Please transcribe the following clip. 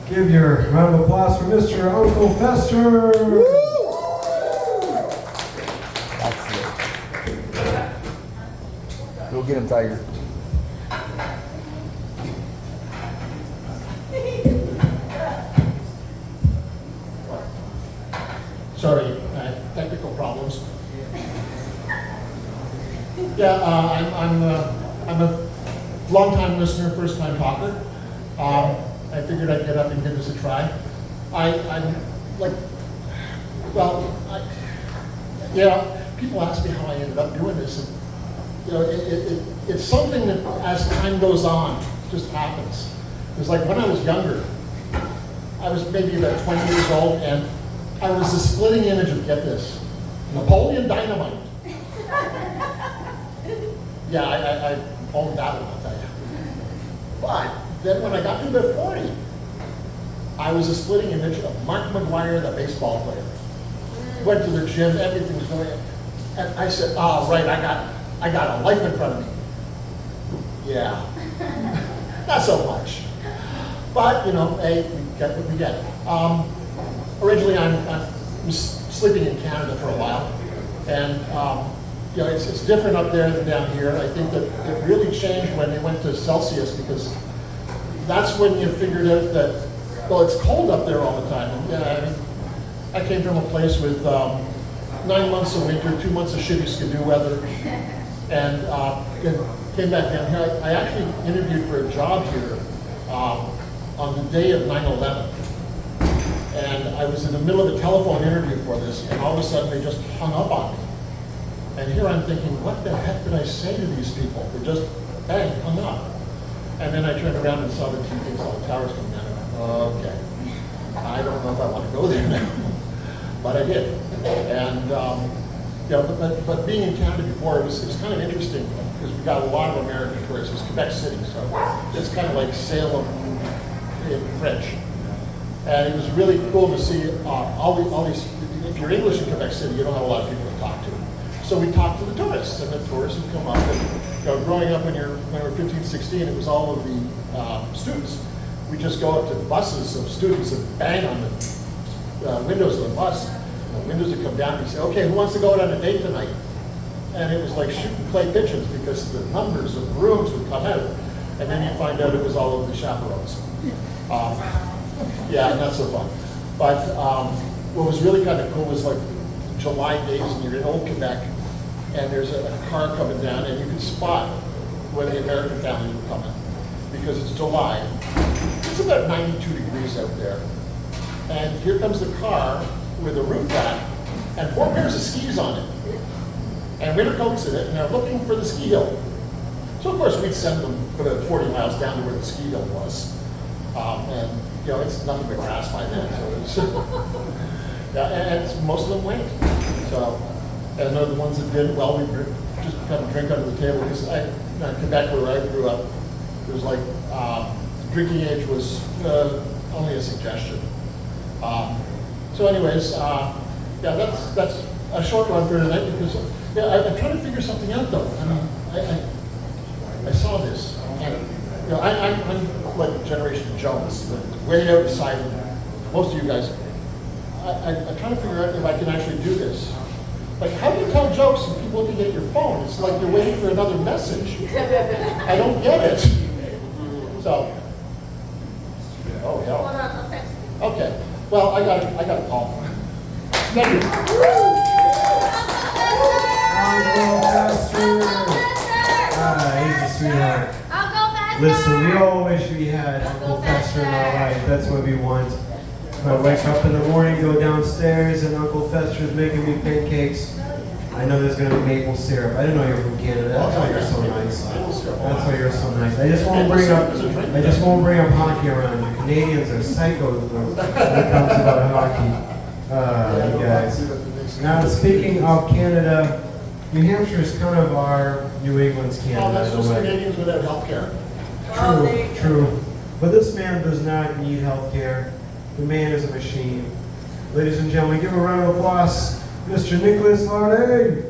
Give your round of applause for Mr. Uncle Fester. That's it. Go get him, Tiger. Sorry, technical problems. Yeah, I'm a long-time listener, first-time talker. I figured I'd get up and give this a try. I'm like, well, people ask me how I ended up doing this, and it's something that as time goes on, just happens. It's like when I was younger, I was maybe about 20 years old, and I was the splitting image of, get this, Napoleon Dynamite. Yeah, I owned that one, I'll tell you. But then when I got to about 40, I was a splitting image of Mark McGuire, the baseball player. Went to the gym, everything was going, and I said, oh, right, I got a life in front of me. Yeah, not so much. But, hey, we get what we get. Originally, I was sleeping in Canada for a while, and it's different up there than down here. I think that it really changed when they went to Celsius, because that's when you figured out that, well, it's cold up there all the time. And, yeah, I came from a place with 9 months of winter, 2 months of shitty skidoo weather, and came back down here. I actually interviewed for a job here on the day of 9/11. And I was in the middle of a telephone interview for this, and all of a sudden they just hung up on me. And here I'm thinking, what the heck did I say to these people? They just, bang, hung up. And then I turned around and saw the two things, all the towers come down, and I went, okay, I don't know if I want to go there now. But I did. And but being in Canada before, it was kind of interesting, because we got a lot of American tourists. It was Quebec City, so it's kind of like Salem in French. And it was really cool to see all these, if you're English in Quebec City, you don't have a lot of people to talk to. So we talked to the tourists, and the tourists would come up. And growing up when we were 15, 16, it was all of the students. We just go up to buses of students and bang on the windows of the bus. And the windows would come down and say, okay, who wants to go out on a date tonight? And it was like shooting clay pigeons, because the numbers of rooms would come out. And then you'd find out it was all of the chaperones. Yeah, not so fun. But what was really kind of cool was like July days, and you're in old Quebec, and there's a car coming down, and you can spot where the American family would come in, because it's July. It's about 92 degrees out there. And here comes the car with a roof rack and 4 pairs of skis on it, and winter coats in it, and they're looking for the ski hill. So of course we'd send them about 40 miles down to where the ski hill was. And it's nothing but grass by then. So yeah, and most of them went. So, and the ones that didn't, well, we just kind of drink under the table, because in Quebec, where I grew up, it was like drinking age was only a suggestion. So anyways, yeah, that's a short one for tonight, because I'm trying to figure something out though. I mean, I saw this, and I'm like Generation Jones, way outside most of you guys. I'm trying to figure out if I can actually do this. Like, how do you tell jokes and people looking at your phone? It's like you're waiting for another message. I don't get it. So, oh yeah. Okay. Well, I got a call. Thank you. Uncle Fester. He's a sweetheart. Listen, we all wish we had Uncle Fester in our life. That's what we want. I wake up in the morning, go downstairs, and Uncle Fester's making me pancakes. I know there's going to be maple syrup. I didn't know you were from Canada. That's why you're so nice. That's why you're so nice. I just won't bring up hockey around you. Canadians are psychos when it comes about hockey. You guys. Now, speaking of Canada, New Hampshire is kind of our New England's Canada. Oh, that's just Canadians without health care. True. But this man does not need health care. The man is a machine. Ladies and gentlemen, give a round of applause, Mr. Nicholas Larday.